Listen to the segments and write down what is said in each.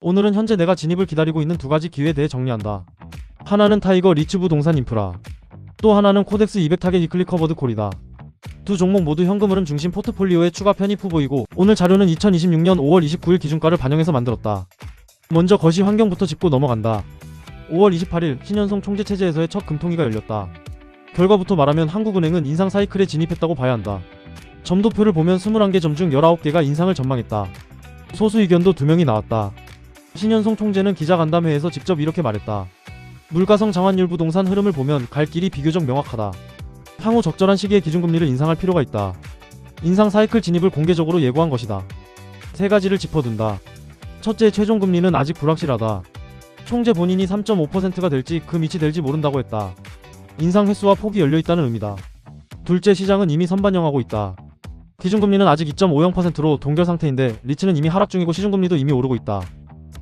오늘은 현재 내가 진입을 기다리고 있는 두 가지 기회에 대해 정리한다. 하나는 타이거 리츠 부동산 인프라, 또 하나는 코덱스 200 타겟 위클리 커버드 콜이다. 두 종목 모두 현금 흐름 중심 포트폴리오의 추가 편입 후보이고, 오늘 자료는 2026년 5월 29일 기준가를 반영해서 만들었다. 먼저 거시 환경부터 짚고 넘어간다. 5월 28일 신현송 총재체제에서의 첫 금통위가 열렸다. 결과부터 말하면 한국은행은 인상 사이클에 진입했다고 봐야 한다. 점도표를 보면 21개 점 중 19개가 인상을 전망했다. 소수 의견도 2명이 나왔다. 신현송 총재는 기자간담회에서 직접 이렇게 말했다. 물가성 장환율 부동산 흐름을 보면 갈 길이 비교적 명확하다. 향후 적절한 시기에 기준금리를 인상할 필요가 있다. 인상 사이클 진입을 공개적으로 예고한 것이다. 세 가지를 짚어둔다. 첫째, 최종금리는 아직 불확실하다. 총재 본인이 3.5%가 될지 그 밑이 될지 모른다고 했다. 인상 횟수와 폭이 열려있다는 의미다. 둘째, 시장은 이미 선반영하고 있다. 기준금리는 아직 2.50%로 동결 상태인데 리츠는 이미 하락 중이고 시중금리도 이미 오르고 있다.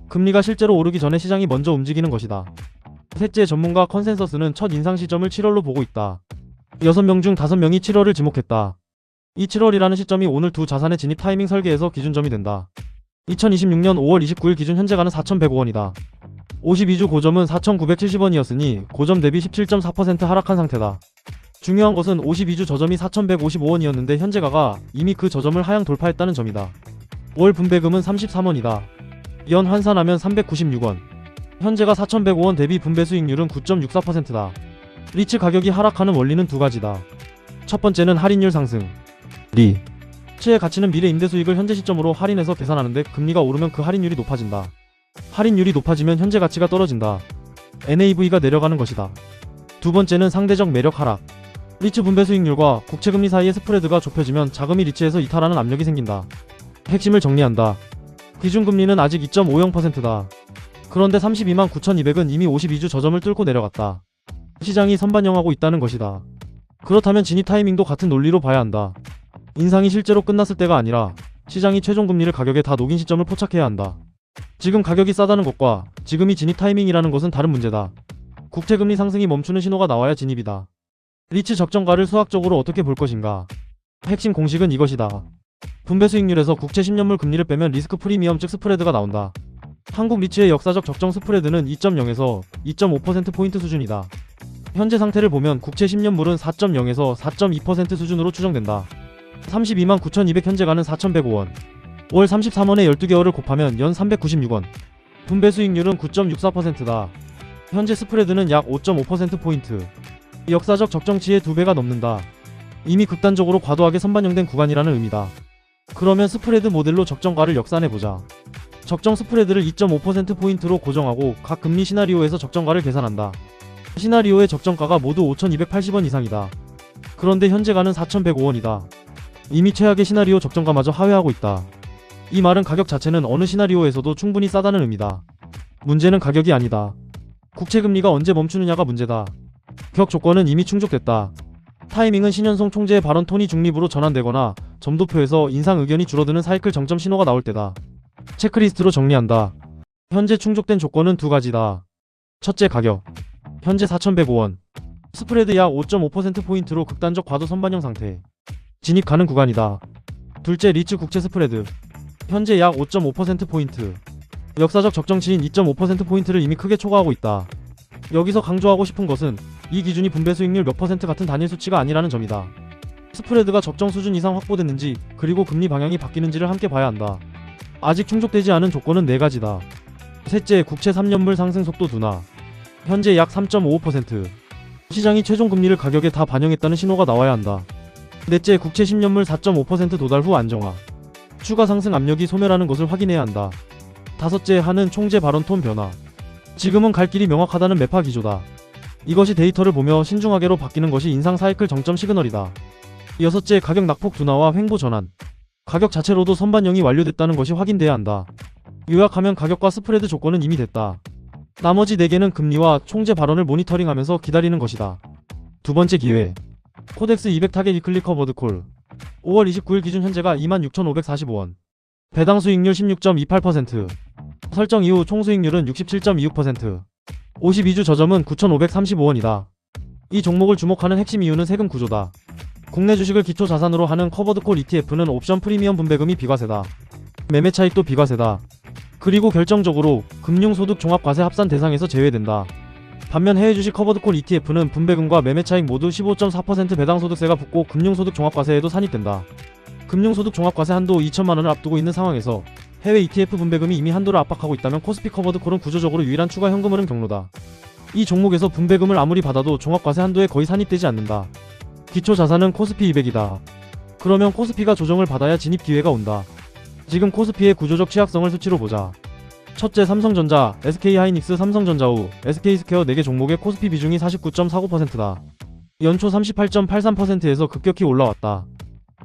금리가 실제로 오르기 전에 시장이 먼저 움직이는 것이다. 셋째, 전문가 컨센서스는 첫 인상 시점을 7월로 보고 있다. 6명 중 5명이 7월을 지목했다. 이 7월이라는 시점이 오늘 두 자산의 진입 타이밍 설계에서 기준점이 된다. 2026년 5월 29일 기준 현재가는 4,105원이다. 52주 고점은 4,970원이었으니 고점 대비 17.4% 하락한 상태다. 중요한 것은 52주 저점이 4,155원이었는데 현재가가 이미 그 저점을 하향 돌파했다는 점이다. 월 분배금은 33원이다. 연 환산하면 396원. 현재가 4,105원 대비 분배 수익률은 9.64%다. 리츠 가격이 하락하는 원리는 두 가지다. 첫 번째는 할인율 상승. 리츠의 가치는 미래 임대 수익을 현재 시점으로 할인해서 계산하는데 금리가 오르면 그 할인율이 높아진다. 할인율이 높아지면 현재 가치가 떨어진다. NAV가 내려가는 것이다. 두 번째는 상대적 매력 하락. 리츠 분배 수익률과 국채금리 사이의 스프레드가 좁혀지면 자금이 리츠에서 이탈하는 압력이 생긴다. 핵심을 정리한다. 기준금리는 아직 2.50%다. 그런데 32만 9,200은 이미 52주 저점을 뚫고 내려갔다. 시장이 선반영하고 있다는 것이다. 그렇다면 진입 타이밍도 같은 논리로 봐야 한다. 인상이 실제로 끝났을 때가 아니라 시장이 최종금리를 가격에 다 녹인 시점을 포착해야 한다. 지금 가격이 싸다는 것과 지금이 진입 타이밍이라는 것은 다른 문제다. 국채금리 상승이 멈추는 신호가 나와야 진입이다. 리츠 적정가를 수학적으로 어떻게 볼 것인가? 핵심 공식은 이것이다. 분배 수익률에서 국채 10년물 금리를 빼면 리스크 프리미엄 즉 스프레드가 나온다. 한국 리츠의 역사적 적정 스프레드는 2.0에서 2.5%포인트 수준이다. 현재 상태를 보면 국채 10년물은 4.0에서 4.2% 수준으로 추정된다. 32만 9,200 현재가는 4,105원. 월 33원에 12개월을 곱하면 연 396원. 분배 수익률은 9.64%다. 현재 스프레드는 약 5.5%포인트. 역사적 적정치의 2배가 넘는다. 이미 극단적으로 과도하게 선반영된 구간이라는 의미다. 그러면 스프레드 모델로 적정가를 역산해보자. 적정 스프레드를 2.5%포인트로 고정하고 각 금리 시나리오에서 적정가를 계산한다. 시나리오의 적정가가 모두 5,280원 이상이다. 그런데 현재가는 4,105원이다. 이미 최악의 시나리오 적정가마저 하회하고 있다. 이 말은 가격 자체는 어느 시나리오에서도 충분히 싸다는 의미다. 문제는 가격이 아니다. 국채금리가 언제 멈추느냐가 문제다. 격 조건은 이미 충족됐다. 타이밍은 신현송 총재의 발언 톤이 중립으로 전환되거나 점도표에서 인상 의견이 줄어드는 사이클 정점 신호가 나올 때다. 체크리스트로 정리한다. 현재 충족된 조건은 두 가지다. 첫째, 가격. 현재 4,105원. 스프레드 약 5.5%포인트로 극단적 과도 선반영 상태. 진입 가능 구간이다. 둘째, 리츠 국채 스프레드. 현재 약 5.5%포인트. 역사적 적정치인 2.5%포인트를 이미 크게 초과하고 있다. 여기서 강조하고 싶은 것은 이 기준이 분배 수익률 몇 퍼센트 같은 단일 수치가 아니라는 점이다. 스프레드가 적정 수준 이상 확보됐는지 그리고 금리 방향이 바뀌는지를 함께 봐야 한다. 아직 충족되지 않은 조건은 4가지다. 셋째, 국채 3년물 상승 속도 둔화. 현재 약 3.55%. 시장이 최종 금리를 가격에 다 반영했다는 신호가 나와야 한다. 넷째, 국채 10년물 4.5% 도달 후 안정화. 추가 상승 압력이 소멸하는 것을 확인해야 한다. 다섯째, 하는 총재 발언 톤 변화. 지금은 갈 길이 명확하다는 매파 기조다. 이것이 데이터를 보며 신중하게로 바뀌는 것이 인상 사이클 정점 시그널이다. 여섯째, 가격 낙폭 둔화와 횡보 전환. 가격 자체로도 선반영이 완료됐다는 것이 확인돼야 한다. 요약하면 가격과 스프레드 조건은 이미 됐다. 나머지 4개는 금리와 총재 발언을 모니터링하면서 기다리는 것이다. 두 번째 기회. 코덱스 200 타겟 위클리 커버드 콜. 5월 29일 기준 현재가 26,545원. 배당 수익률 16.28%. 설정 이후 총 수익률은 67.26%. 52주 저점은 9,535원이다. 이 종목을 주목하는 핵심 이유는 세금 구조다. 국내 주식을 기초 자산으로 하는 커버드 콜 ETF는 옵션 프리미엄 분배금이 비과세다. 매매 차익도 비과세다. 그리고 결정적으로 금융소득 종합과세 합산 대상에서 제외된다. 반면 해외 주식 커버드콜 ETF는 분배금과 매매차익 모두 15.4% 배당소득세가 붙고 금융소득 종합과세에도 산입된다. 금융소득 종합과세 한도 2천만원을 앞두고 있는 상황에서 해외 ETF 분배금이 이미 한도를 압박하고 있다면 코스피 커버드콜은 구조적으로 유일한 추가 현금흐름 경로다. 이 종목에서 분배금을 아무리 받아도 종합과세 한도에 거의 산입되지 않는다. 기초자산은 코스피 200이다. 그러면 코스피가 조정을 받아야 진입 기회가 온다. 지금 코스피의 구조적 취약성을 수치로 보자. 첫째, 삼성전자, SK하이닉스, 삼성전자 후 SK스퀘어 4개 종목의 코스피 비중이 49.49%다. 연초 38.83%에서 급격히 올라왔다.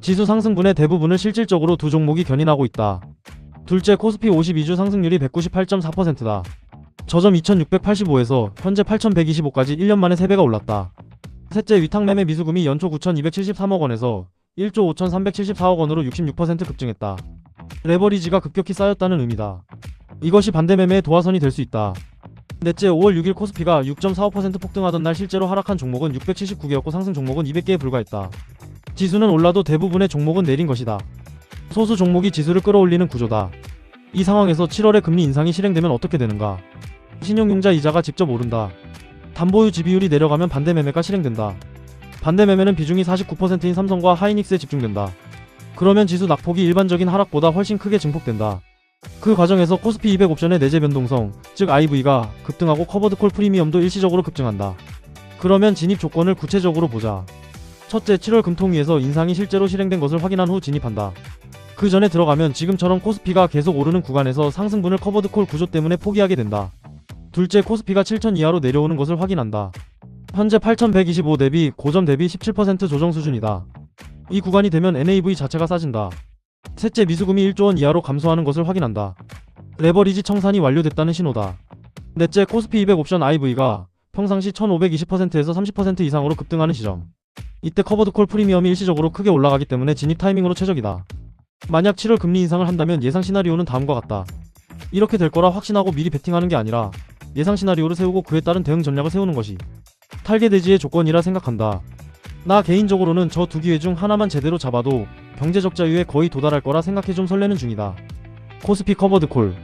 지수 상승분의 대부분을 실질적으로 두 종목이 견인하고 있다. 둘째, 코스피 52주 상승률이 198.4%다. 저점 2685에서 현재 8125까지 1년 만에 3배가 올랐다. 셋째, 위탁매매 미수금이 연초 9273억원에서 1조 5374억원으로 66% 급증했다. 레버리지가 급격히 쌓였다는 의미다. 이것이 반대매매의 도화선이 될 수 있다. 넷째, 5월 6일 코스피가 6.45% 폭등하던 날 실제로 하락한 종목은 679개였고 상승 종목은 200개에 불과했다. 지수는 올라도 대부분의 종목은 내린 것이다. 소수 종목이 지수를 끌어올리는 구조다. 이 상황에서 7월에 금리 인상이 실행되면 어떻게 되는가? 신용융자 이자가 직접 오른다. 담보유지 비율이 내려가면 반대매매가 실행된다. 반대매매는 비중이 49%인 삼성과 하이닉스에 집중된다. 그러면 지수 낙폭이 일반적인 하락보다 훨씬 크게 증폭된다. 그 과정에서 코스피 200 옵션의 내재 변동성, 즉 IV가 급등하고 커버드콜 프리미엄도 일시적으로 급증한다. 그러면 진입 조건을 구체적으로 보자. 첫째, 7월 금통위에서 인상이 실제로 실행된 것을 확인한 후 진입한다. 그 전에 들어가면 지금처럼 코스피가 계속 오르는 구간에서 상승분을 커버드콜 구조 때문에 포기하게 된다. 둘째, 코스피가 7,000 이하로 내려오는 것을 확인한다. 현재 8,125 대비 고점 대비 17% 조정 수준이다. 이 구간이 되면 NAV 자체가 싸진다. 셋째, 미수금이 1조원 이하로 감소하는 것을 확인한다. 레버리지 청산이 완료됐다는 신호다. 넷째, 코스피 200 옵션 IV가 평상시 1520%에서 30% 이상으로 급등하는 시점. 이때 커버드콜 프리미엄이 일시적으로 크게 올라가기 때문에 진입 타이밍으로 최적이다. 만약 7월 금리 인상을 한다면 예상 시나리오는 다음과 같다. 이렇게 될 거라 확신하고 미리 베팅하는 게 아니라 예상 시나리오를 세우고 그에 따른 대응 전략을 세우는 것이 탈계 대지의 조건이라 생각한다. 나 개인적으로는 저 두 기회 중 하나만 제대로 잡아도 경제적 자유에 거의 도달할 거라 생각해 좀 설레는 중이다. 코스피 커버드콜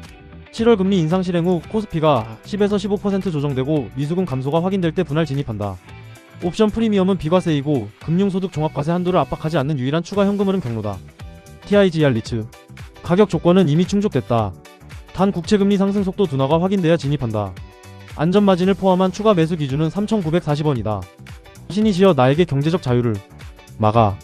7월 금리 인상 실행 후 코스피가 10에서 15% 조정되고 미수금 감소가 확인될 때 분할 진입한다. 옵션 프리미엄은 비과세이고 금융소득 종합과세 한도를 압박하지 않는 유일한 추가 현금흐름 경로다. TIGR 리츠 가격 조건은 이미 충족됐다. 단 국채금리 상승 속도 둔화가 확인돼야 진입한다. 안전마진을 포함한 추가 매수 기준은 3,940원이다. 신이 지어 나에게 경제적 자유를 막아.